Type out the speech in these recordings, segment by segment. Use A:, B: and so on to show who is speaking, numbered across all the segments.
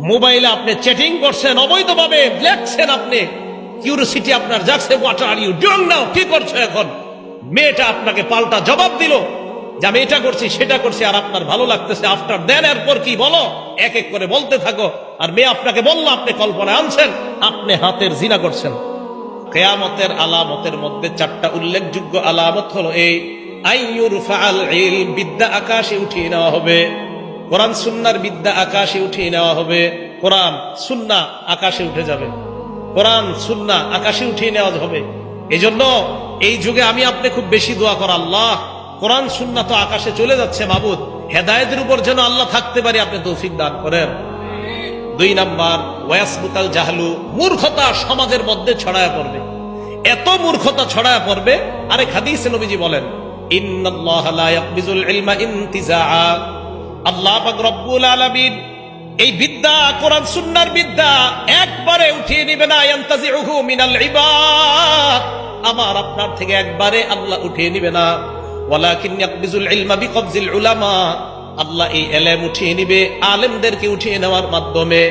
A: মোবাইলে আপনি চ্যাটিং করছেন, অবৈধভাবে লেখছেন, আপনি কিউরিওসিটি আপনার জাগছে, what are you doing now, কি করছো এখন? মেয়েটা আপনাকে পাল্টা জবাব দিল যে আমি এটা করছি সেটা করছি, আর আপনার ভালো লাগতেছে। আফটার দেন এরপর কি বলো, এক এক করে বলতে থাকো। আর মেয়ে আপনাকে বললো, আপনি কল্পনায় আনছেন আপনি হাতের জিনা করছেন। কিয়ামতের আলামতের মধ্যে 4টা উল্লেখযোগ্য আলামত হলো এই, আইয়ুরফাআল ইলম, বিদ্যা আকাশে উঠিয়ে নেওয়া হবে। কোরআন সুন্নাহর বিদ্যা আকাশে উঠিয়ে নেওয়া হবে। কোরআন সুন্নাহ আকাশে উঠে যাবে, কোরআন সুন্নাহ আকাশে উঠিয়ে নেওয়া হবে। এজন্য এই যুগে আমি আপনি খুব বেশি দোয়া করা, আল্লাহ কোরআন সুন্নাহ তো আকাশে চলে যাচ্ছে, মাবুদ হেদায়েতের উপর যেন আল্লাহ থাকতে পারি, আপনি তৌফিক দান করেন। 2 নাম্বার, ওয়াসবুতাল জাহলু, মূর্খতা সমাজের মধ্যে ছড়ায় পড়বে। এত মূর্খতা ছড়ায় পড়বে, আরেক হাদিসে নবীজি বলেন, ইন্নাল্লাহা লা ইয়াকবিজুল ইলমা ইনতিজাআ, আল্লাহ পাক রব্বুল আলামিন এই বিদ্যা, কোরআন সুন্নাহর বিদ্যা একবারে উঠিয়ে নেবে না, ইয়ানতাজিউহু মিনাল ইবাদ, আমার আপনার থেকে একবারে আল্লাহ উঠিয়ে নেবে না। ওয়ালাকিন ইয়াকবিজুল ইলমা বিকবজিল উলামা, আল্লাহ এই এলেম উঠিয়ে নিবে আলেমদেরকে উঠিয়ে নেওয়ার মাধ্যমে।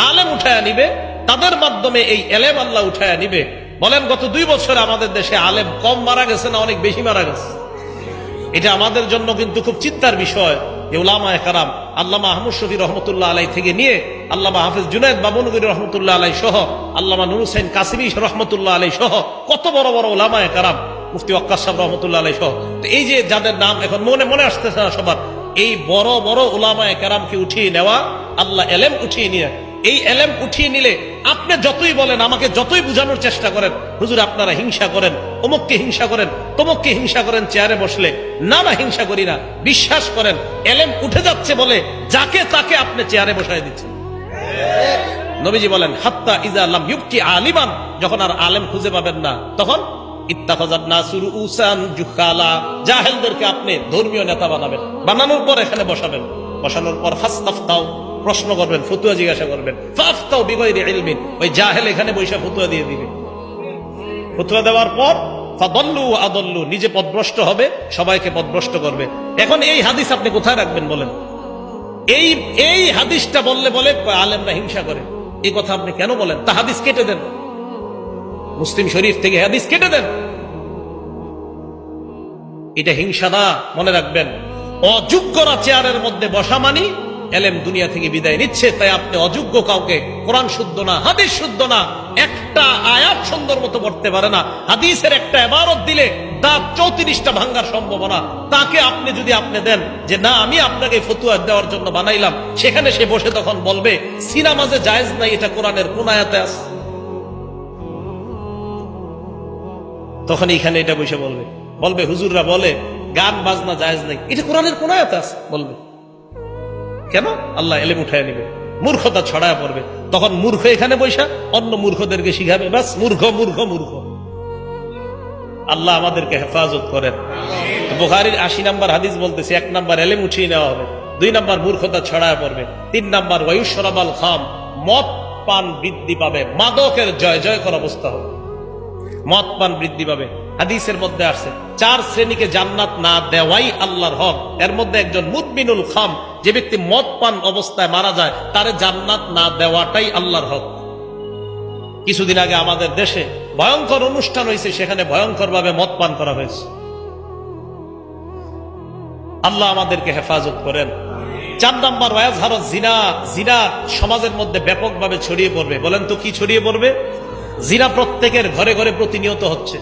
A: আলেম উঠায়া নিবে, তাদের মাধ্যমে এই এলেম আল্লাহ উঠায়া নিবে। বলেন গত 2 বছরে আমাদের দেশে আলেম কম মারা গেছে না অনেক বেশি মারা গেছে? এটা আমাদের জন্য কিন্তু খুব চিন্তার বিষয়। উলামায়ে কেরাম, আল্লামা আহমদ শফী রহমতুল্লাহ আলাই থেকে নিয়ে আল্লামা হাফেজ জুনায়েদ বাবনগরী রহমতুল্লাহ আলাই সহ, আল্লামা নুর হুসাইন কাসিমি রহমতুল্লাহ আলাই সহ কত বড় বড় উলামায়ে কেরাম, মুফতি ওয়াক্কাস সাহেব রহমতুল্লাহ আলাই সহ, তো এই যে যাদের নাম এখন মনে আসতেছে না সবার, এই বড় বড় উলামায়ে কেরামকে উঠিয়ে নেওয়া, আল্লাহ এলেম উঠিয়ে নিয়ে, এই এলেম উঠিয়ে নিলে আপনি যতই বলেন, আমাকে যতই বুঝানোর চেষ্টা করেন, হুজুর আপনারা হিংসা করেন, অমুককে হিংসা করেন, তমুককে হিংসা করেন চেয়ারে বসলে, না না হিংসা করি না, বিশ্বাস করেন এলেম উঠে যাচ্ছে বলে যাকে তাকে আপনি চেয়ারে বসায় দিচ্ছেন। নবীজি বলেন, হাত্তা ইজা লাম ইউবকি আলিমান, যখন আর আলেম খুঁজে পাবেন না, তখন ইত্তাখাযান নাসু রুউসান জুহালা, জাহেলদেরকে আপনি ধর্মীয় নেতা বানাবেন, বানানোর পর এখানে বসাবেন, বসানোর পর ফাসতাফতাও, প্রশ্ন করবেন, ফতুয়া জিজ্ঞাসা করবেন, ফাফতাও বিগাইরি ইলমিন, ওই জাহেল এখানে বসে ফতুয়া দিয়ে দিবে। ফতুয়া দেওয়ার পর ফাদাল্লু ওয়া আদাল্লু, নিজে পথভ্রষ্ট হবে, সবাইকে পথভ্রষ্ট করবে। এখন এই হাদিস আপনি কোথায় রাখবেন বলেন? এই হাদিসটা বললে বলে আলেমরা হিংসা করে, এই কথা আপনি কেন বলেন? তা হাদিস কেটে দেন, মুসলিম শরীফ থেকে হাদিস কেটে দেন। এটা হিংসা না, মনে রাখবেন। অযোগ্যরা চেয়ারের মধ্যে বসা মানি এলেম দুনিয়া থেকে বিদায় নিচ্ছে। তাই আপনি অযোগ্য কাউকে, কোরআন শুদ্ধ না, হাদিস শুদ্ধ না, একটা আয়াত সুন্দর মতো পড়তে পারে না, হাদিসের একটা ইবারত দিলে দাঁত 34টা ভাঙ্গার সম্ভাবনা, তাকে আপনি যদি আপনি দেন যে না আমি আপনাকে ফতুয়া দেওয়ার জন্য বানাইলাম, সেখানে সে বসে তখন বলবে সিনামাজে জায়েজ নাই, এটা কোরআনের কোন আয়াতে আছে? তখন এইখানে এটা বসে বলবে হুজুররা বলে গান বাজনা জায়েজ নাই, এটা কোরআনের কোন আয়াতে আছে? বলবে কেন? আল্লাহ এলেম উঠায় নিবে, মূর্খতা ছড়ায় পড়বে। তখন মূর্খ এখানে বৈশা অন্য মূর্খদেরকে শিখাবে, বাস মূর্খ মূর্খ মূর্খ। আল্লাহ আমাদেরকে হেফাজত করেন। বুখারীর 80 নম্বর হাদিস বলতেছে, 1 নাম্বার এলেম উঠিয়ে নেওয়া হবে, 2 নাম্বার মূর্খতা ছড়ায় পড়বে, 3 নাম্বার ওয়ায়ুশরাবাল খাম, মদ পান বৃদ্ধি পাবে, মাদকের জয় জয়কর অবস্থা হবে, মদ পান বৃদ্ধি পাবে। হাদিসের মধ্যে আসছে 4 শ্রেণীকে জান্নাত না দেওয়াই আল্লাহর হক। এর মধ্যে একজন মুদমিনুল খাম, যে ব্যক্তি মদ পান অবস্থায় মারা যায়, তারে জান্নাত না দেওয়াটাই আল্লাহর হক। কিছুদিন আগে আমাদের দেশে ভয়ঙ্কর অনুষ্ঠান হয়েছে, সেখানে ভয়ঙ্কর ভাবে মদ পান করা হয়েছে। আল্লাহ আমাদেরকে হেফাজত করেন। 4 নাম্বার ওয়াজহারুজ জিনা, জিনা সমাজের মধ্যে ব্যাপকভাবে ছড়িয়ে পড়বে। বলেন তো কি ছড়িয়ে পড়বে? জিনা প্রত্যেকের ঘরে ঘরে প্রতিনিয়ত হচ্ছে।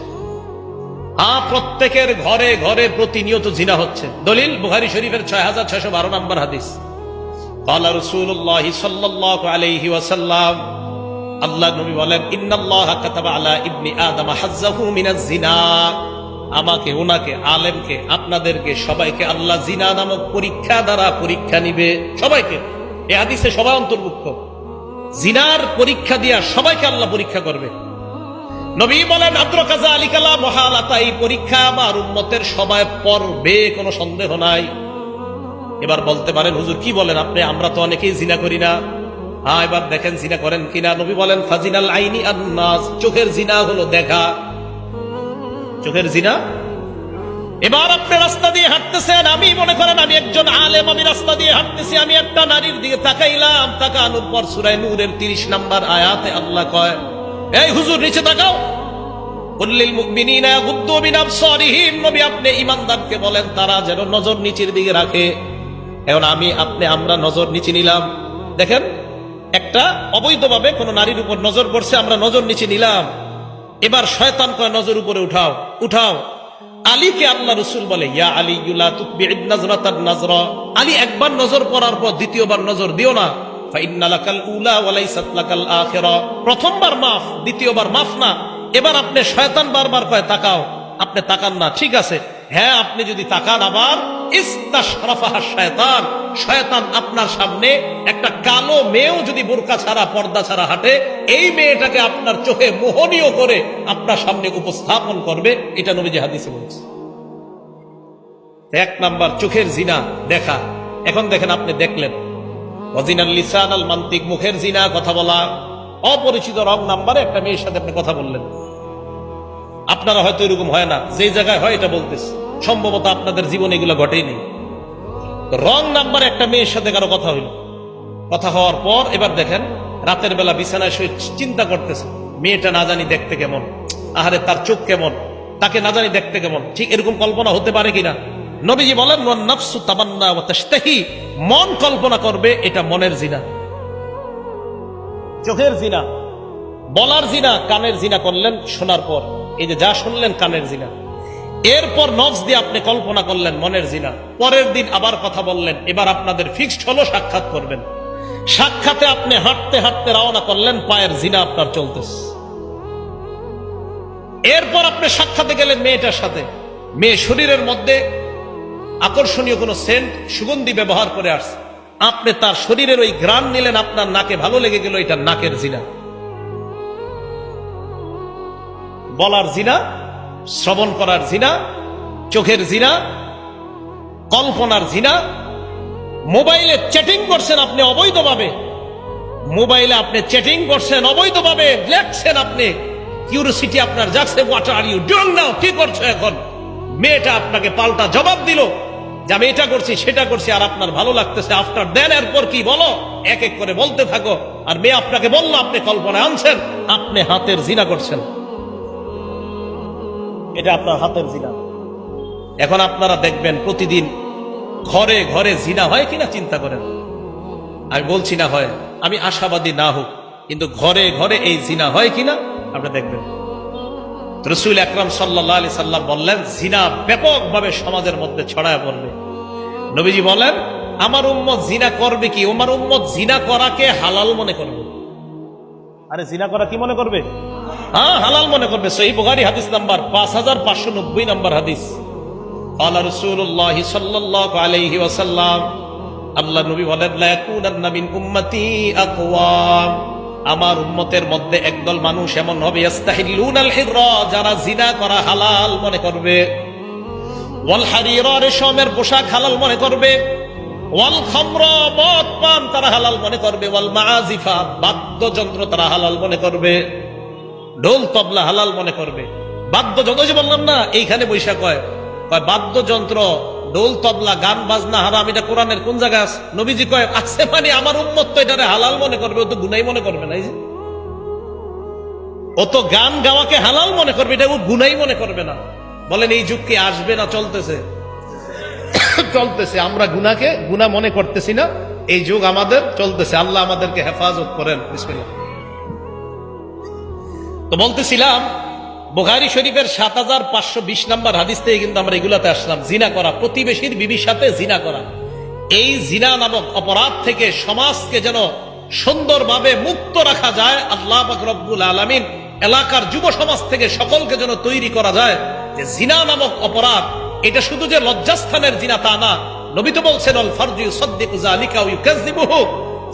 A: প্রত্যেকের ঘরে ঘরে প্রতিনিয়ত জিনা হচ্ছে। দলিল বুখারী শরীফের 6612 নম্বর হাদিস। ক্বালা রাসূলুল্লাহ সাল্লাল্লাহু আলাইহি ওয়াসাল্লাম, আল্লাহ নবী বলেন, ইন্নাল্লাহা কাতাবা আলা ইবনি আদম হাজ্জাহু মিনাজ জিনা, আমাকে, ওনাকে, আলেমকে, আপনাদেরকে সবাইকে আল্লাহ জিনা নামক পরীক্ষা দ্বারা পরীক্ষা নিবে। সবাইকে, এই হাদিসে সবাই অন্তর্ভুক্ত। জিনার পরীক্ষা দিয়া সবাইকে আল্লাহ পরীক্ষা করবে। নবী বলেন, আদ্রাকা যালিকালা মুহালাতা, এই পরীক্ষা আমার উম্মতের সবাই পড়বে, কোনো সন্দেহ নাই। এবার বলতে পারেন হুজুর কি বলেন আপনি, আমরা তো অনেকেই জিনা করি না। এবার দেখেন জিনা করেন কিনা। নবী বলেন, ফাজিনাল আইনি আন্নাস, চোখের জিনা হলো দেখা। চোখের জিনা এবার আপনি রাস্তা দিয়ে হাঁটতেছেন, আমি মনে করেন আমি একজন আলেম, আমি রাস্তা দিয়ে হাঁটতেছি, আমি একটা নারীর দিকে তাকাইলাম, তাকানোর পর সূরা নূরের 30 নম্বর আয়াতে আল্লাহ কয়, এই হুজুর নিচে তাকাও, কুল্লিল মুমিনিনা ইয়াগুদ্দু মিন আবসারিহিম, নবী আপনি ঈমানদারকে বলেন তারা যেন নজর নিচের দিকে রাখে। এখন আমরা নজর নিচে নিলাম, দেখেন একটা অবৈধভাবে কোন নারীর উপর নজর পড়ছে, আমরা নজর নিচে নিলাম। এবার শয়তান কয় নজর উপরে উঠাও উঠাও। আলীকে আল্লাহ রাসূল বলে, ইয়া আলী লা তুতবি'ন নাজরাতান নাজরা, আলী একবার নজর পড়ার পর দ্বিতীয়বার নজর দিও না। ফা ইন্না লাকাল উলা ওয়া লাইসাত লাকাল আখিরা, প্রথমবার মাফ, দ্বিতীয়বার মাফ না। এবার আপনি শয়তান বারবার কয় তাকাও, আপনি তাকান না, ঠিক আছে, হ্যাঁ আপনি যদি তাকান আবার ইস্তাশরাফাহা শয়তান, শয়তান আপনার সামনে একটা কালো মেয়েও যদি বোরকা ছাড়া পর্দা ছাড়া হাঁটে, এই মেয়েটাকে আপনার চোখে মোহনীয় করে আপনার সামনে উপস্থাপন করবে। এটা নবীজি হাদিসে বলছে। এক নাম্বার চোখের জিনা দেখা। এখন দেখেন আপনি দেখলেন ওয়াজিনাল লিসান আল মান্তিক, মুখের জিনা, কথা বলা। অপরিচিত রং নাম্বারে একটা মেয়ের সাথে আপনি কথা বললেন, আপনারা হয়তো এরকম হয় না, যে জায়গায় হয় এটা বলতেছে, সম্ভবত আপনাদের জীবনে এগুলো ঘটেই নেই। রং নাম্বারে একটা মেয়ের সাথে কারো কথা হইল, কথা হওয়ার পর এবার দেখেন রাতের বেলা বিছানায় শুয়ে চিন্তা করতেছে, মেয়েটা না জানি দেখতে কেমন, আহারে তার চোখ কেমন, তাকে না জানি দেখতে কেমন। ঠিক এরকম কল্পনা হতে পারে কিনা? নবীজি বলেন ওয়ান নাফসু তামান্না ওয়া তাশতাহি, মন কল্পনা করবে, এটা মনের জিনা। চোখের জিনা, বলার জিনা, কানের জিনা করলেন শোনার পর, এই যে যা শুনলেন কানের জিনা। এরপর নফস দিয়ে আপনি কল্পনা করলেন, মনের জিনা। পরের দিন আবার কথা বললেন, এবার আপনাদের ফিক্সড হলো সাক্ষাৎ করবেন। সাক্ষাতে আপনি হাঁটতে হাঁটতে রওনা করলেন, পায়ের জিনা আপনার চলতেছে। এরপর আপনি সাক্ষাতে গেলেন মেয়েটার সাথে, মেয়ে শরীরের মধ্যে আকর্ষণীয় কোন সেন্ট, সুগন্ধি ব্যবহার করে আসছে, আপনি তার শরীরের ওই ঘ্রাণ নিলেন, আপনার নাকে ভালো লেগে গেল, এটা নাকের জিনা। বলার জিনা, শ্রবণ করার জিনা, চোখের জিনা, কল্পনার জিনা। মোবাইলে চ্যাটিং করছেন আপনি অবৈধভাবে, মোবাইলে আপনি চ্যাটিং করছেন অবৈধভাবে, লেখছেন আপনি, কিউরিওসিটি আপনার জাগছে, what are you doing now, কি করছো এখন? মেয়েটা আপনাকে পাল্টা জবাব দিল যে আমি এটা করছি সেটা করছি, আর আপনার ভালো লাগতেছে। আফটার দেন এরপর কি বলো, এক এক করে বলতে থাকো। আর মেয়ে আপনাকে বললো, আপনি কল্পনায় আনছেন, আপনি হাতের জিনা করছেন, এটা আপনার হাতের জিনা। এখন আপনারা দেখবেন প্রতিদিন ঘরে ঘরে জিনা হয় কিনা চিন্তা করেন। আমি বলছি না হয়, আমি আশাবাদী না হোক, কিন্তু ঘরে ঘরে এই জিনা হয় কিনা আপনি দেখবেন। রাসূল আকরাম সাল্লাল্লাহু আলাইহি সাল্লাম বললেন, জিনা ব্যাপকভাবে সমাজের মধ্যে ছড়ায় পড়বে। নবীজি বলেন, আমার উম্মত জিনা করবে কি? আমার উম্মত জিনা করাকে হালাল মনে করবে। আরে জিনা করা কি মনে করবে? হ্যাঁ, হালাল মনে করবে। সহিহ বুখারী হাদিস নাম্বার 5590 নম্বর হাদিস। ক্বালা রাসূলুল্লাহ সাল্লাল্লাহু আলাইহি ওয়াসাল্লাম, আল্লাহ নবী বলেন, লা ইয়াকুনান্না মিন উম্মতি আকওয়াম, আমার উম্মতের মধ্যে একদল মানুষ এমন হবে, ইস্তাহিল্লুনাল হিররা, যারা জিনা করা হালাল মনে করবে, ওয়াল হারিরা, রেশমের পোশাক হালাল মনে করবে, ওয়াল খামরা, মদ পান তারা হালাল মনে করবে, ওয়াল মাআজিফা, বাদ্যযন্ত্র তারা হালাল মনে করবে, ঢোল তবলা হালাল মনে করবে। বাদ্যযন্ত্র, যে বললাম না এইখানে বৈশাখ কয় বাদ্যযন্ত্র, ঢোল তবলা, গান বাজনা হারাম, এটা কোরআনের কোন জায়গায় আছে? নবীজি কয় আছে, মানে আমার উম্মত তো এটারে হালাল মনে করবে, ও তো গুনাই মনে করবে না। এই যে ও তো গান গাওয়াকে হালাল মনে করবে, এটা ও গুনাই মনে করবে না। বলেন এই যুগ কি আসবে না চলতেছে? চলতেছে। আমরা গুনাকে গুনাহ মনে করতেছি না, এই যুগ আমাদের চলতেছে। আল্লাহ আমাদেরকে হেফাজত করেন। বিসমিল্লাহ। তো বলতেছিলাম, বুখারী শরীফের 7520 নম্বর হাদিস থেকে কিন্তু আমরা এগুলাতে আসলাম। জিনা করা, প্রতিবেশীর বিবির সাথে জিনা করা, এই জিনা নামক অপরাধ থেকে সমাজকে যেন সুন্দরভাবে মুক্ত রাখা যায়, আল্লাহ পাক রব্বুল আলামিন এলাকার যুব সমাজ থেকে সকলকে যেন তৈরি করা যায় যে জিনা নামক অপরাধ এটা শুধু যে লজ্জাস্থানের জিনা তা না। নবী তো বলছেন, আল ফারজু ইউসাদ্দিকু যালিকা ওয়া ইউকাযযিবুহু,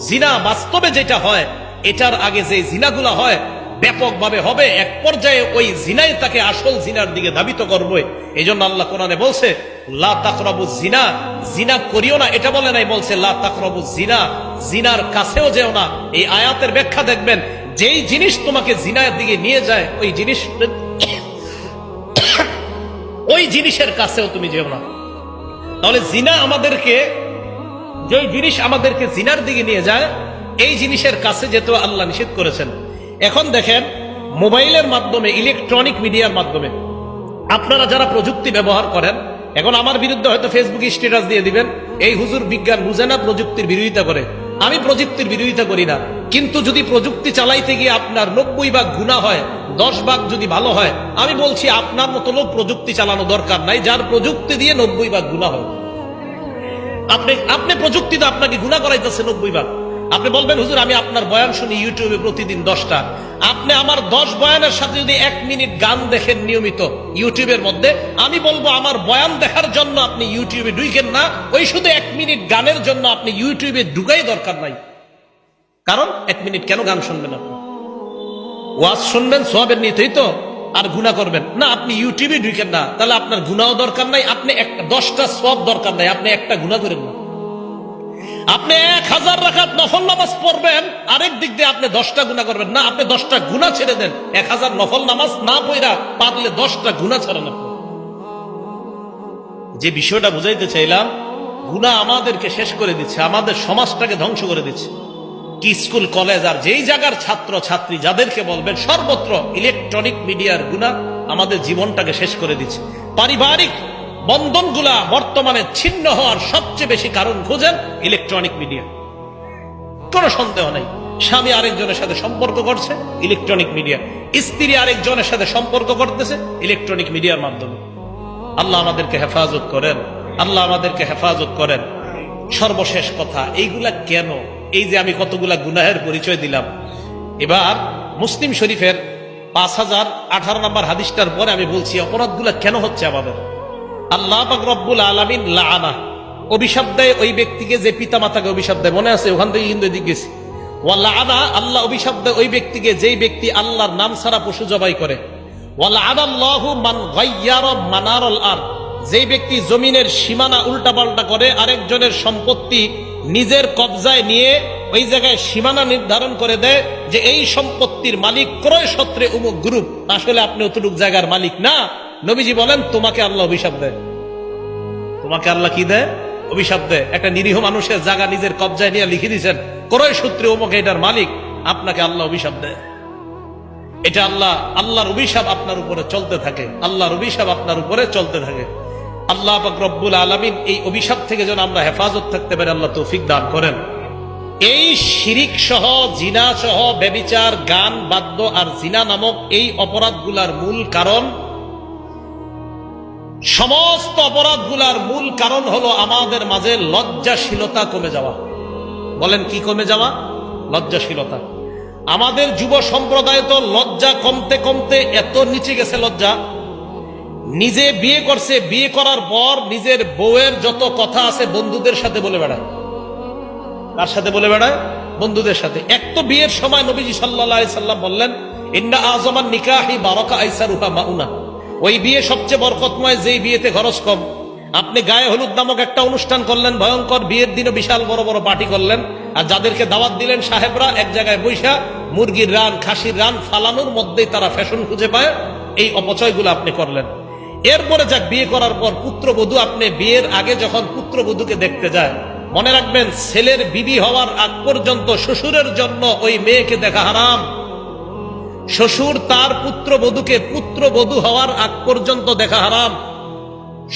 A: জিনা বাস্তবে যেটা হয় এটার আগে যে জিনাগুলো হয় ব্যাপকভাবে হবে, এক পর্যায়ে ওই জিনাই তাকে আসল জিনার দিকে ধাবিত করবে। এই জন্য আল্লাহ কোরআনে বলছে, লা তাকরাবুজ জিনা, জিনা করিও না, এটা বলে নাই, বলছে লা তাকরাবুজ জিনা, জিনার কাছেও যেও না। এই আয়াতের ব্যাখ্যা দেখবেন, যেই জিনিস তোমাকে জিনার দিকে নিয়ে যায় ওই জিনিস ওই জিনিসের কাছেও তুমি যেও না। তাহলে জিনা আমাদেরকে, যে জিনিস আমাদেরকে জিনার দিকে নিয়ে যায়, এই জিনিসের কাছে যেতে আল্লাহ নিষেধ করেছেন। এখন দেখেন, মোবাইলের মাধ্যমে, ইলেকট্রনিক মিডিয়ার মাধ্যমে আপনারা যারা প্রযুক্তি ব্যবহার করেন, এখন আমার বিরুদ্ধে হয়তো ফেসবুকে স্ট্যাটাস দিয়ে দিবেন, এই হুজুর বিজ্ঞান বুঝে না, প্রযুক্তির বিরোধিতা করে। আমি প্রযুক্তির বিরোধিতা করি না, কিন্তু যদি প্রযুক্তি চালাইতে গিয়ে আপনার 90 ভাগ গুনাহ হয়, 10 ভাগ যদি ভালো হয়, আমি বলছি আপনার মতো লোক প্রযুক্তি চালানো দরকার নাই, যার প্রযুক্তি দিয়ে 90 ভাগ গুনাহ হয়। আপনি প্রযুক্তি তো আপনাকে গুনাহ করাইতেছে 90 ভাগ। আপনি বলবেন হুজুর আমি আপনার বয়ান শুনি ইউটিউবে প্রতিদিন 10টা, আপনি আমার 10 বয়ানের সাথে যদি 1 মিনিট গান দেখেন নিয়মিত ইউটিউবের মধ্যে, আমি বলবো আমার বয়ান দেখার জন্য আপনি ইউটিউবে ঢুকেন না, ওই শুধু 1 মিনিট গানের জন্য আপনি ইউটিউবে ঢুকাই দরকার নাই। কারণ 1 মিনিট কেন গান শুনবেন? আপনি ওয়াজ শুনবেন সওয়াবের নিয়তেই তো, আর গুনাহ করবেন না। আপনি ইউটিউবে ঢুকেন না, তাহলে আপনার গুনাহও দরকার নাই, আপনি 10টা সওয়াব দরকার নাই, আপনি একটা গুনাহ করেন না। আপনি 1000 রাকাত নফল নামাজ পড়বেন, আরেক দিক দিয়ে আপনি 10টা গুনাহ করবেন না, আপনি 10টা গুনাহ ছেড়ে দেন। 1000 নফল নামাজ না পড়া পারলে 10টা গুনাহ ছাড়েন আপনি। যে বিষয়টা বুঝাইতে চাইলাম, গুনাহ আমাদেরকে শেষ করে দিচ্ছে, আমাদের সমাজটাকে ধ্বংস করে দিচ্ছে। কি স্কুল কলেজ আর যেই জায়গার ছাত্র ছাত্রী যাদেরকে বলবেন, সর্বত্র ইলেকট্রনিক মিডিয়ার গুনাহ আমাদের জীবনটাকে শেষ করে দিচ্ছে। পারিবারিক বন্ধনগুলা বর্তমানে ছিন্ন হওয়ার সবচেয়ে বেশি কারণ খুঁজেন ইলেকট্রনিক মিডিয়া, কোনো সন্দেহ নাই। স্বামী আরেকজনের সাথে সম্পর্ক করছে ইলেকট্রনিক মিডিয়া, স্ত্রী আরেকজনের সাথে সম্পর্ক করতেছে ইলেকট্রনিক মিডিয়ার মাধ্যমে। আল্লাহ আমাদেরকে হেফাজত করেন, আল্লাহ আমাদেরকে হেফাজত করেন। সর্বশেষ কথা, এইগুলা কেন, এই যে আমি কতগুলা গুনাহের পরিচয় দিলাম, এবার মুসলিম শরীফের 5018 নম্বর হাদিসটার পরে আমি বলছি অপরাধগুলা কেন হচ্ছে আমাদের। আল্লাহ পাক রব্বুল আলামিন লাআনা, অভিশাপ দেয় ওই ব্যক্তিকে যে পিতা মাতাকে অভিশাপ দেয়, মনে আছে? ওখান থেকে কিন্তু এদিকে গেছি। ওয়া লাআনা, আল্লাহ অভিশাপ দেয় ওই ব্যক্তিকে যেই ব্যক্তি আল্লাহর নাম ছাড়া পশু জবাই করে। ওয়া লাআনাল্লাহু মান গায়্যারা মানারাল আরদ, যেই ব্যক্তি জমিনের সীমানা উল্টাপাল্টা করে, আরেকজনের সম্পত্তি নিজের কবজায় নিয়ে ওই জায়গায় সীমানা নির্ধারণ করে দেয় যে এই সম্পত্তির মালিক ক্রয় সূত্রে অমুক গ্রুপ, আসলে আপনি অতটুক জায়গার মালিক না। নবীজি বলেন তোমাকে আল্লাহ অভিশাপ দেয়। তোমাকে আল্লাহ কি দেয়? অভিশাপ দেয়। একটা নিরীহ মানুষের জায়গা নিজের কবজায় নিয়ে লিখে দিয়েছেন ক্রয় সূত্রে অমুক এটার মালিক, আপনাকে আল্লাহ অভিশাপ দেয়। এটা আল্লাহর অভিশাপ আপনার উপরে চলতে থাকে, আল্লাহর অভিশাপ আপনার উপরে চলতে থাকে। আল্লাহ পাক রব্বুল আলামিন এই অভিশাপ থেকে যেন আমরা হেফাজত থাকতে পারি, আল্লাহ তৌফিক দান করেন। এই শিরিক সহ, জিনা সহ, ব্যভিচার, গান, বাদ্য আর জিনা নামক এই অপরাধগুলার মূল কারণ, সমস্ত অপরাধগুলার মূল কারণ হলো আমাদের মাঝে লজ্জাশীলতা কমে যাওয়া। বলেন কি কমে যাওয়া? লজ্জাশীলতা। আমাদের যুব সম্প্রদায় তো লজ্জা কমতে কমতে এত নিচে গেছে, লজ্জা নিজে বিয়ে করছে, বিয়ে করার পর নিজের বউয়ের যত কথা আছে বন্ধুদের সাথে বলে বেড়ায়। কার সাথে বলে বেড়ায়? বন্ধুদের সাথে। এক তো বিয়ের সময় নবীজি সাল্লাল্লাহু আলাইহি সাল্লাম বললেন ইন্না আযমান নিকাহি বারাকা আইসারুহা মাউনা, ওই বিয়ে সবচেয়ে বরকতময় যেই বিয়েতে খরচ কম। আপনি গায়ে হলুদ নামক একটা অনুষ্ঠান করলেন, ভয়ঙ্কর, বিয়ের দিনও বিশাল বড় বড় পার্টি করলেন, আর যাদেরকে দাওয়াত দিলেন সাহেবরা এক জায়গায় বৈশা মুরগির রান, খাসির রান ফালানোর মধ্যেই তারা ফ্যাশন খুঁজে পায়, এই অপচয়গুলো আপনি করলেন। এরপরে যাক, বিয়ে করার পর পুত্রবধূ, আপনি বিয়ের আগে যখন পুত্রবধূকে দেখতে যায়, মনে রাখবেন ছেলের বিবি হওয়ার আগ পর্যন্ত শ্বশুরের জন্য ওই মেয়েকে দেখা হারাম। শ্বশুর তার পুত্রবধূকে পুত্রবধূ হওয়ার আগ পর্যন্ত দেখা হারাম।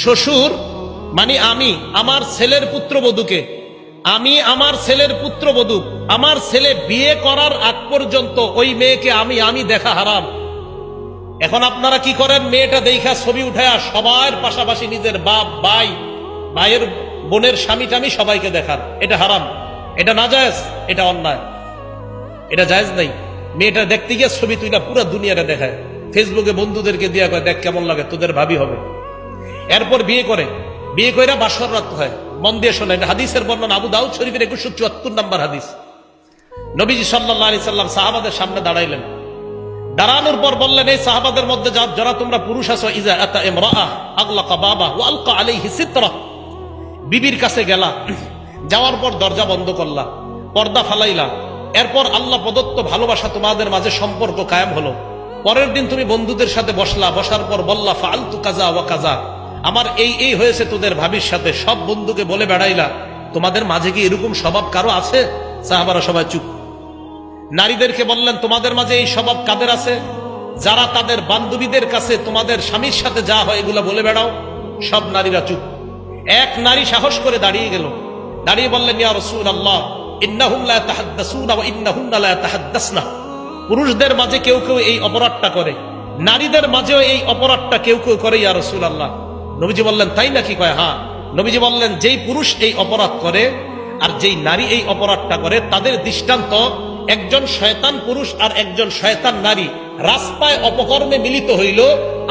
A: শ্বশুর মানে আমি আমার ছেলের পুত্রবধূকে, আমি আমার ছেলের পুত্রবধূ, আমার ছেলে বিয়ে করার আগ পর্যন্ত ওই মেয়েকে আমি দেখা হারাম। এখন আপনারা কি করেন? মেয়েটা দেখা ছবি উঠায়া সবার পাশাপাশি নিজের বাপ, ভাই, ভাইয়ের বোনের স্বামী টামি সবাইকে দেখান। এটা হারাম, এটা নাজায়েজ, এটা অন্যায়, এটা জায়েজ নাই। মেয়েটা দেখতে গিয়ে ছবি তুইলা পুরো দুনিয়াটা দেখায়, ফেসবুকে বন্ধুদেরকে দিয়া কয় দেখ কেমন লাগে, তোদের ভাবি হবে। এরপর বিয়ে করে, বিয়ে কইরা বাসর রাত হয়। মন দিয়ে শোনেন, হাদিসের বর্ণনা আবু দাউদ শরীফের 2174 নম্বর হাদিস। নবীজি সাল্লাল্লাহু আলাইহি সাল্লাম সাহাবাদের সামনে দাঁড়াইলেন, দাঁড়ানোর পর বললেন এই সাহাবাদের মধ্যে যারা তোমরা পুরুষ আছো, ইজা আতা ইমরাআহ আগলাকা বাবা ওয়া আলকা আলাইহি সিতরা, বিবির কাছে গেলা, যাওয়ার পর দরজা বন্ধ করলা, পর্দা ফালাইলা, এরপর আল্লাহ প্রদত্ত ভালোবাসা তোমাদের মাঝে সম্পর্ক কায়েম হলো, পরের দিন তুমি বন্ধুদের সাথে বসলা, বসার পর বললা ফালতু কাজা ওয়া কাজা, আমার এই হয়েছে তোদের ভাবির সাথে, সব বন্ধুকে বলে বেড়াইলা। তোমাদের মাঝে কি এরকম স্বভাব কারো আছে? সাহাবারা সবাই চুপ। নারীদেরকে বললেন তোমাদের মাঝে এই স্বভাব কাদের আছে? যারা তাদের বান্ধবীদের কাছে তোমাদের স্বামীর সাথে যা হয় এগুলা বলে বেড়াও। সব নারীরা চুপ। এক নারী সাহস করে দাঁড়িয়ে গেল, দাঁড়িয়ে বললেন ইয়া রাসূলুল্লাহ ইন্নাহুম লা ইয়াতাহাদ্দাসুনা ওয়া ইন্নাহুন্না লা ইয়াতাহাদ্দাসনা। পুরুষদের মাঝে কেউ কেউ এই অপরাধটা করে, নারীদের মাঝেও এই অপরাধটা কেউ কেউ করে ইয়া রাসূলুল্লাহ। নবীজি বললেন তাই নাকি? কয় হ্যাঁ। নবীজি বললেন যেই পুরুষ এই অপরাধ করে আর যেই নারী এই অপরাধটা করে তাদের দৃষ্টান্ত একজন শয়তান পুরুষ আর একজন শয়তান নারী রাস্তায় অপকর্মে মিলিত হইল,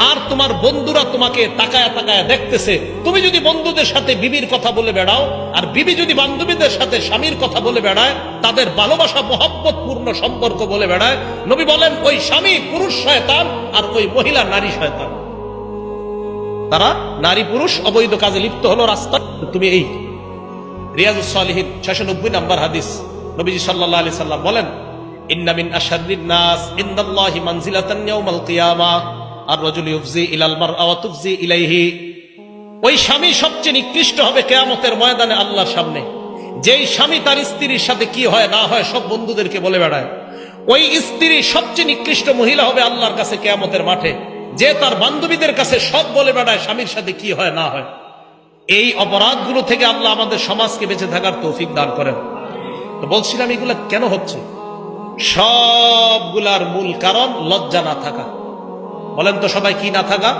A: আর তোমার বন্ধুরা তোমাকে তাকায়া তাকায়া দেখতেছে। তুমি যদি বন্ধুদের সাথে বিবির কথা বলে বেড়াও আর বিবি যদি বান্ধবীদের সাথে স্বামীর কথা বলে বেড়ায়, তাদের ভালোবাসা মহব্বত পূর্ণ সম্পর্ক বলে বেড়ায়, নবী বলেন ওই স্বামী পুরুষ শয়তান আর ওই মহিলা নারী শয়তান। তারা নারী পুরুষ অবৈধ কাজে লিপ্ত হলো রাস্তা। তুমি এই রিয়াজুস সালিহিন 690 নম্বর হাদিস, নবীজি সাল্লাল্লাহু আলাইহি সাল্লাম বলেন ইন্না মিন আশাররিন নাস ইনদাল্লাহি মানজিলাতান ইয়াউমাল কিয়ামাহ আর-রাজুলু ইউফজি ইলাল মারআ ওয়া তুফজি ইলাইহি। ওই স্বামী সবচেয়ে নিকৃষ্ট হবে কিয়ামতের ময়দানে আল্লাহর সামনে, যেই স্বামী তার স্ত্রীর সাথে কি হয় না হয় সব বন্ধুদেরকে বলে বেড়ায়। ওই স্ত্রী সবচেয়ে নিকৃষ্ট মহিলা হবে আল্লাহর কাছে কিয়ামতের মাঠে, যে তার বান্ধবীদের কাছে সব বলে বেড়ায় স্বামীর সাথে কি হয় না হয়। এই অপরাধগুলো থেকে আল্লাহ আমাদের সমাজকে বেঁচে থাকার তৌফিক দান করেন। তো বলছিলাম এগুলা কেন হচ্ছে? সবগুলার মূল কারণ লজ্জা না থাকা। বলেন তো সবাই কি না থাকা?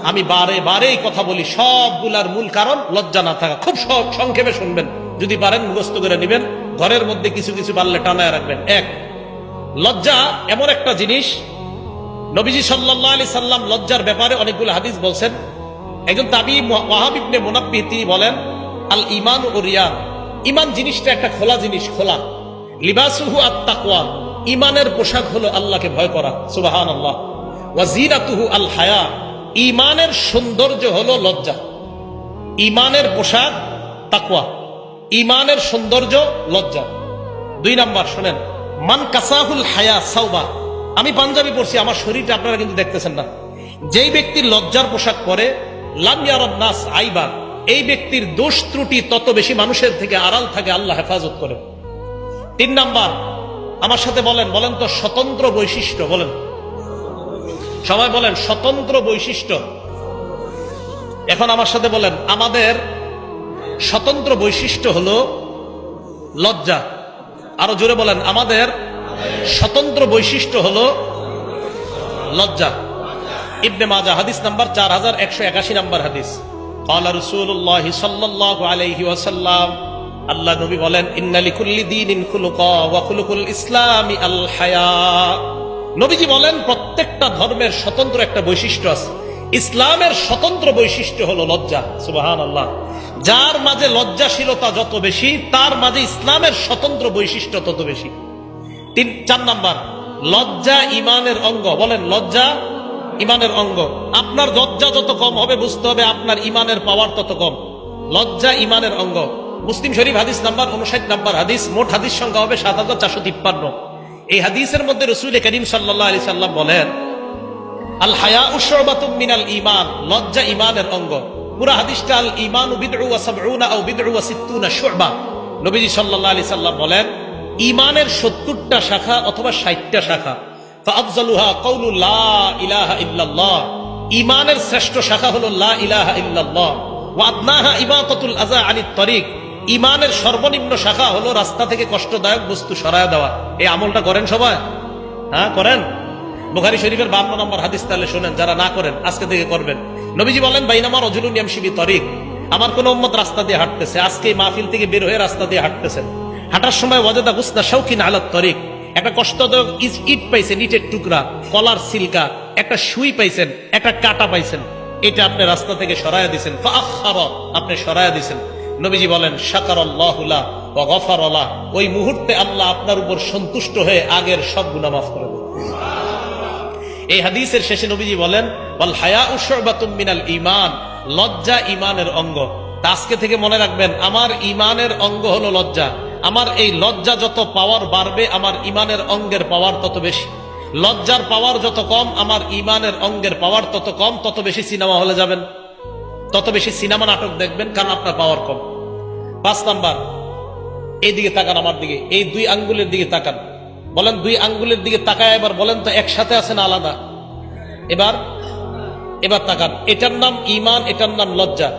A: আমি বারে বারে এই কথা বলি, সবগুলার মূল কারণ লজ্জা না থাকা। খুব সংক্ষেপে শুনবেন, যদি পারেন মুখস্থ করে নেবেন, ঘরের মধ্যে কিছু কিছু পারলে টানায় রাখবেন। এক, লজ্জা এমন একটা জিনিস, নবীজি সাল্লাল্লাহু আলাইহি সাল্লাম লজ্জার ব্যাপারে অনেকগুলো হাদিস বলছেন। একজন তাবী ওয়াহাব ইবনে মুনাব্বিহ তিনি বলেন আল ঈমান ও রিয়ান, ঈমান জিনিসটা একটা খোলা জিনিস, খোলা। লিবাসুহু আত-তাকওয়া, ঈমানের পোশাক হলো আল্লাহকে ভয় করা। সুবহানাল্লাহ। ওয়া জিনাতুহু আল হায়া, ঈমানের সৌন্দর্য হলো লজ্জা। ঈমানের পোশাক তাকওয়া, ঈমানের সৌন্দর্য লজ্জা। দুই নাম্বার শুনেন, মান কাসাহুল হায়া সাওবা। আমি পাঞ্জাবি পরছি, আমার শরীরটা আপনারা কিন্তু দেখতেছেন না। যেই ব্যক্তির লজ্জার পোশাক পরে লাম ইয়ারান নাস আইবা, এই ব্যক্তির দোষ ত্রুটি তত বেশি মানুষের থেকে আড়াল থাকে, আল্লাহ হেফাজত করে। তিন নাম্বার, আমার সাথে বলেন, বলেন তো স্বতন্ত্র বৈশিষ্ট্য। বলেন সবাই, বলেন স্বতন্ত্র বৈশিষ্ট্য। এখন আমার সাথে বলেন, আমাদের স্বতন্ত্র বৈশিষ্ট্য হলো লজ্জা। আরো জোরে বলেন, আমাদের স্বতন্ত্র বৈশিষ্ট্য হলো লজ্জা। ইবনে মাজাহ হাদিস নাম্বার 4181 নম্বর হাদিস। ক্বালা রাসূলুল্লাহ সাল্লাল্লাহু আলাইহি ওয়াসাল্লাম, আল্লাহ নবী বলেন ইন্না লিকুল্লি দীনিন খুলুকা ওয়া খুলুকুল ইসলামি আল হায়া। নবীজি বলেন প্রত্যেকটা ধর্মের স্বতন্ত্র একটা বৈশিষ্ট্য আছে, ইসলামের স্বতন্ত্র বৈশিষ্ট্য হলো লজ্জা। সুবহানাল্লাহ। যার মাঝে লজ্জাশীলতা যত বেশি, তার মাঝে ইসলামের স্বতন্ত্র বৈশিষ্ট্য তত বেশি। চার নাম্বার, লজ্জা ঈমানের অঙ্গ। বলেন লজ্জা ঈমানের অঙ্গ। আপনার লজ্জা যত কম হবে বুঝতে হবে আপনার ঈমানের পাওয়ার তত কম। লজ্জা ঈমানের অঙ্গ। মুসলিম শরীফ হাদিস নাম্বার 59 নম্বর হাদিস, মোট হাদিস সংখ্যা হবে 7453। এই হাদিসের মধ্যে রাসূল করিম সাল্লাল্লাহু আলাইহি সাল্লাম বলেন আল হায়াউ শুবাতুম মিনাল ঈমান, লজ্জা ঈমানের অঙ্গ। পুরা হাদিসটা আল ঈমানু বিদউ ওয়া সাবউনা আও বিদউ ওয়া সিত্তুনা শুবা। নবীজি সাল্লাল্লাহু আলাইহি সাল্লাম বলেন ঈমানের 70টা শাখা অথবা 60টা শাখা। ফাআফজালুহা কাউলু লা ইলাহা ইল্লাল্লাহ, ঈমানের শ্রেষ্ঠ শাখা হলো লা ইলাহা ইল্লাল্লাহ। ওয়া আদনাহা ইমাতাতুল আযা আনিত তরিক, ঈমানের সর্বনিম্ন শাখা হলো রাস্তা থেকে কষ্টদায়ক বস্তু সরায় দেওয়া। এই আমলটা করেন সবাই? হ্যাঁ করেন। বুখারী শরীফের 52 নম্বর হাদিস, তাহলে শুনেন, যারা না করেন আজকে থেকে করবেন। নবীজি বলেন বাইনামা রাজুলুন ইয়ামশি বিতরিক, আমার কোন উম্মত রাস্তা দিয়ে হাঁটতেছে, আজকে এই মাহফিল থেকে বের হয়ে রাস্তা দিয়ে হাঁটতেছেন, হাঁটার সময় ওয়াজাদা গুসনা শাওকিন আলাত তরিক, একটা কষ্টদায়ক ইট পাইছেন, ইটের টুকরা, কলার সিলকা, একটা সুই পাইছেন, একটা কাটা পাইছেন, এটা আপনি রাস্তা থেকে সরায়া দিয়েছেন। ফাআখারা, আপনি সরায়া দিয়েছেন। নবীজি বলেন শাকারাল্লাহু লা ওয়া গফারা লা, ওই মুহূর্তে আল্লাহ আপনার উপর সন্তুষ্ট হয়ে আগের সব গুনাহ মাফ করে দেন। এই হাদিসের শেষে নবীজি বলেন ওয়াল হায়াউ শুবাতুম মিনাল ঈমান, লজ্জা ঈমানের অঙ্গ। আজকে থেকে মনে রাখবেন আমার ঈমানের অঙ্গ হলো লজ্জা। আমার এই লজ্জা যত পাওয়ার বাড়বে আমার ঈমানের অঙ্গের পাওয়ার তত বেশি। লজ্জার পাওয়ার যত কম, আমার ইমানের অঙ্গের পাওয়ার তত কম, তত বেশি সিনেমা হলে যাবেন, তত বেশি সিনেমা নাটক দেখবেন, কারণ আপনার পাওয়ার কম। 5 নাম্বার, এইদিকে তাকান, আমার দিকে, এই 2 আঙ্গুলের দিকে তাকান। বলেন 2 আঙ্গুলের দিকে তাকায় এবার বলেন তো একসাথে আছে না আলাদা? এবার তাকান। এটার নাম ঈমান, এটার নাম লজ্জা।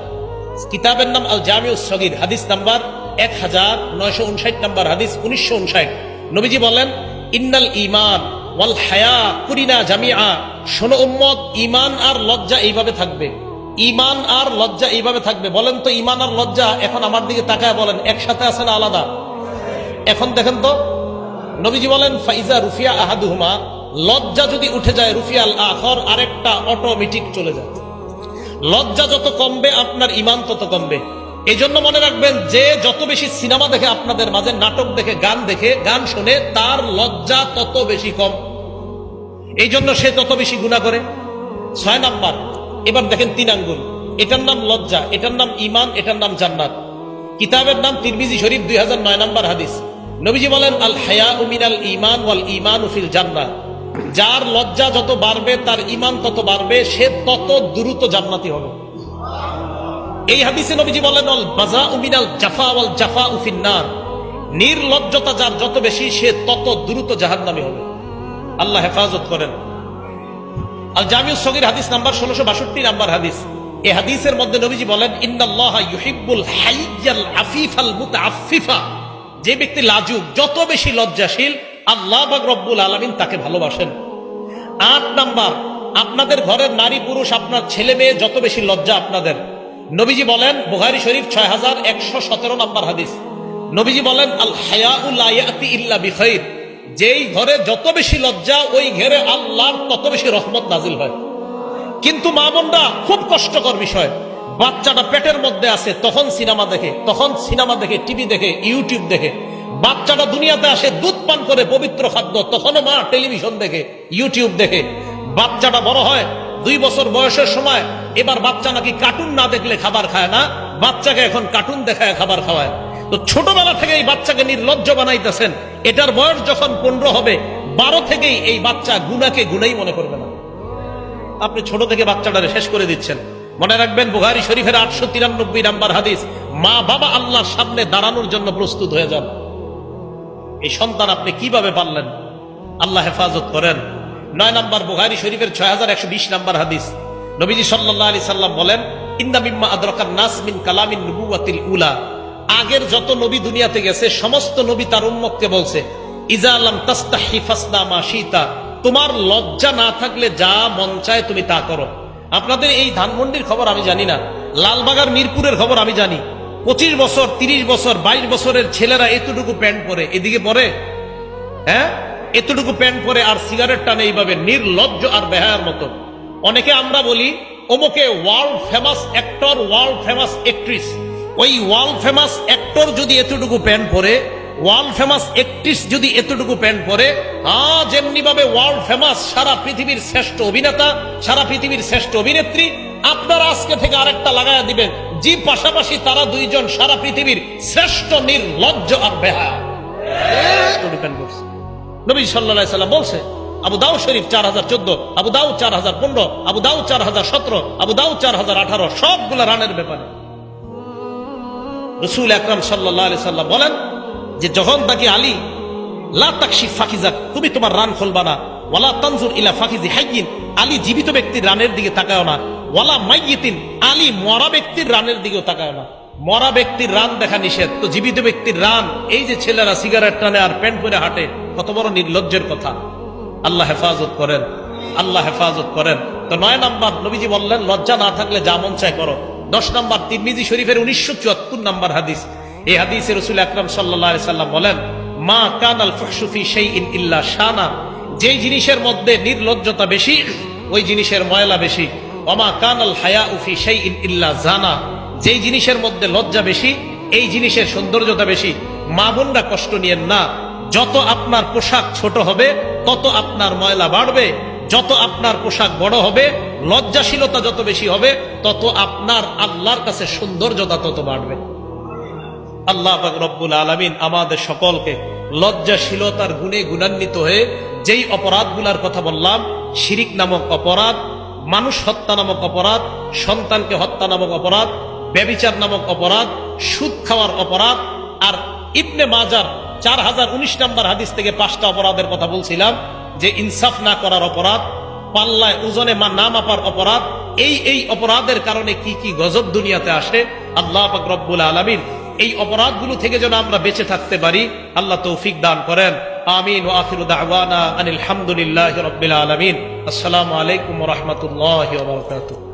A: কিতাবের নাম আল জামিউস সগীর, হাদিস নাম্বার 1959 নাম্বার হাদিস, 1959। নবীজি বলেন, ইন্নাল ঈমান ওয়াল হায়া কুরিনা জামিআ। শোনো উম্মত, ঈমান আর লজ্জা এইভাবে থাকবে, ঈমান আর লজ্জা এইভাবে থাকবে। বলেন তো ঈমান আর লজ্জা এখন আমার দিকে তাকায় বলেন একসাথে আছে না আলাদা? এখন দেখেন তো, নবীজি বলেন, ফাইজা রুফিয়া আহাদুহুমা, লজ্জা যদি উঠে যায়, রুফিয়াল আখর, আরেকটা অটোমেটিক চলে যায়। লজ্জা যত কমবে আপনার ঈমান তত কমবে। এই জন্য মনে রাখবেন, যে যত বেশি সিনেমা দেখে, আপনাদের মাঝে নাটক দেখে, গান শুনে, তার লজ্জা তত বেশি কম। এই জন্য সে তত বেশি গুনাহ করে। 6 নাম্বার, এবার দেখেন 3 আঙ্গুল, এটার নাম লজ্জা, এটার নাম ঈমান, এটার নাম জান্নাত। কিতাবের নাম তিরমিজি শরীফ, 2009 নাম্বার হাদিস। নবীজি বলেন, আল হায়াউ মিনাল ঈমান ওয়াল ঈমানু ফিল জান্নাহ। যার লজ্জা যত বাড়বে তার ঈমান তত বাড়বে, সে তত দ্রুত জান্নাতি হবে। এই হাদিসে নবীজি বলেন, আল বাযাউ মিনাল জাফা ওয়াল জাফাউ ফিন নার। নির্লজ্জতা যার যত বেশি, সে তত দ্রুত জাহান্নামী হবে। আল্লাহ হেফাজত করেন। আল জামিউস সগীর হাদিস নাম্বার 1662 নাম্বার হাদিস। এই হাদিসের মধ্যে নবীজি বলেন, ইন্নাল্লাহা ইউহিব্বুল হাইয়াল আফিফাল মুতাআফফিফা। যে ব্যক্তি লাজুক, যত বেশি লজ্জাশীল, আল্লাহ পাক রব্বুল আলামিন তাকে ভালোবাসেন। 8 নাম্বার, আপনাদের ঘরের নারী পুরুষ, আপনার ছেলে মেয়ে যত বেশি লজ্জা আপনাদের। নবীজি বলেন, বুখারী শরীফ 6117 নাম্বার হাদিস। নবীজি বলেন, আল হায়াউ লা ইয়াতি ইল্লা বিখাইর। যেই ঘরে যত বেশি লজ্জা, ওই ঘরে আল্লাহর তত বেশি রহমত নাজিল হয়। কিন্তু মা বোনরা, খুব কষ্টকর বিষয়, বাচ্চাটা পেটের মধ্যে আছে, তখন সিনেমা দেখে, টিভি দেখে, ইউটিউব দেখে। বাচ্চাটা দুনিয়াতে আসে, দুধ পান করে, পবিত্র খাদ্য, তখনও মা টেলিভিশন দেখে, ইউটিউব দেখে। বাচ্চাটা বড় হয়, 2 বছর বয়সের সময়, এবার বাচ্চা নাকি কার্টুন না দেখলে খাবার খায় না, বাচ্চাকে এখন কার্টুন দেখায় খাবার খাওয়ায়। তো ছোটবেলা থেকে এই বাচ্চাকে নির্লজ্জ বানাইতেছেন। এটার বয়স যখন 15 হবে, 12 থেকেই এই বাচ্চা গুনাহকে গুনাহই মনে করবে না। আপনি ছোট থেকে বাচ্চাটারে শেষ করে দিচ্ছেন। মনে রাখবেন, বুখারী শরীফের 893 নাম্বার হাদিস, মা বাবা আল্লাহর সামনে দাঁড়ানোর জন্য প্রস্তুত হয়ে যান। এই সন্তান আপনি কিভাবে পারলেন? আল্লাহ হেফাজত করেন। 9 নাম্বার, বুখারী শরীফের 6120 নাম্বার হাদিস। নবীজি সাল্লাল্লাহু আলাইহি সাল্লাম বলেন, ইন্না মিম্মা আদরাকান নাস মিন কালামিন নুবুওয়াতিল উলা। আগের যত নবী দুনিয়াতে গেছে, সমস্ত নবী তার উম্মতকে বলছে, ইজা লাম তাস্তাহি ফাসনা মা শিতা। তোমার লজ্জা না থাকলে যা মন চায় তুমি তা করো। আপনাদের এই ধানমন্ডির খবর আমি জানি না, লালবাগার মিরপুরের খবর আমি জানি। 25 বছর, 30 বছর, 22 বছরের ছেলেরা এতটুকু প্যান্ট পরে, এদিকে পরে, হ্যাঁ, এতটুকু প্যান্ট পরে, আর সিগারেট টানে এইভাবে, নির্লজ্জ আর বেহায়ার মতো। অনেকে আমরা বলি, অমুকে world famous actor, world famous actress. ওই ওয়ার্ল্ড ফেমাস অ্যাক্টর যদি এতটুকু প্যান্ট পরে, ওয়ার্ল্ড ফেমাস অ্যাক্ট্রেস যদি এতটুকু প্যান্ট পরে, যেমনি ভাবে ওয়ার্ল্ড ফেমাস সারা পৃথিবীর শ্রেষ্ঠ অভিনেতা, সারা পৃথিবীর শ্রেষ্ঠ অভিনেত্রী, আপনারা আজকে থেকে আরেকটা লাগায়া দিবেন, যে পাশাপাশি তারা 2 জন সারা পৃথিবীর শ্রেষ্ঠ নির্লজ্জ আর বেহায়া। নবী সাল্লাল্লাহু আলাইহি সাল্লাম বলছে, আবু দাউদ শরীফ 4014, আবু দাউদ 4015, আবু দাউদ 4017, আবু দাউদ 4018, সবগুলা রানের ব্যাপারে। রাসূল আকরাম সাল্লাল্লাহু আলাইহি সাল্লাম বলেন যে, যখন তাকে আলী, লা তাকশিফ ফাকিজাক, তুমি তোমার রান খুলবা না, ওয়ালা তানজুর ইলা ফাকিজি হাইয়িন, আলী জীবিত ব্যক্তির রানের দিকে তাকায় না, ওয়ালা মাইয়িতিন, আলী মরা ব্যক্তির রানের দিকেও তাকায় না। মরা ব্যক্তির রান দেখা নিষেধ, তো জীবিত ব্যক্তির রান, এই যে ছেলেরা সিগারেট টানে আর প্যান্ট পরে হাঁটে, কত বড় নির্লজ্জের কথা। আল্লাহ হেফাজত করেন, আল্লাহ হেফাজত করেন। তো 9 নাম্বার, নবীজি বললেন, লজ্জা না থাকলে যা মন চায় করো। 10 নাম্বার, তিরমিজি শরীফের 1974 নাম্বার হাদিস। এই হাদিসে রাসূল আকরাম সাল্লাল্লাহু আলাইহি সাল্লাম বলেন, মা কানাল ফুহশু ফি শাইইন ইল্লা শানা। যেই জিনিসের মধ্যে নির্লজ্জতা বেশি, ওই জিনিসের ময়লা বেশি। ওমা কানাল হায়াউ ফি শাইইন ইল্লা জানা। যেই জিনিসের মধ্যে লজ্জা বেশি, এই জিনিসের সৌন্দর্যতা বেশি। মা বোনরা কষ্ট নিয়েন না, যত আপনার পোশাক ছোট হবে তত আপনার ময়লা বাড়বে, যত আপনার পোশাক বড় হবে, লজ্জাশীলতা যত বেশি হবে, তত আপনার আল্লাহর কাছে সৌন্দর্যতা তত বাড়বে। আল্লাহ পাক রব্বুল আলামিন আমাদের সকলকে লজ্জাশীলতার গুণে গুণান্বিত হয়ে যেই অপরাধগুলার কথা বললাম, শিরিক নামক অপরাধ, মানুষ হত্যা নামক অপরাধ, সন্তানকে হত্যা নামক অপরাধ, ব্যভিচার নামক অপরাধ, সুদ খাওয়ার অপরাধ, আর ইবনে মাজার 4019 নম্বর হাদিস থেকে 5টা অপরাধের কথা বলছিলাম, যে ইনসাফ না করার অপরাধ, পাল্লায় ওজনে না মাপার অপরাধ। এই অপরাধের কারণে কি কি গজব দুনিয়াতে আসে, আল্লাহ পাক রব্বুল আলামিন এই অপরাধগুলো থেকে যেন আমরা বেঁচে থাকতে পারি, আল্লাহ তৌফিক দান করেন। আমিন। ওয়া আখিরু দাওয়ানা আনিল হামদুলিল্লাহি রাব্বিল আলামিন। আসসালামু আলাইকুম ওয়া রাহমাতুল্লাহি ওয়া বারাকাতুহু।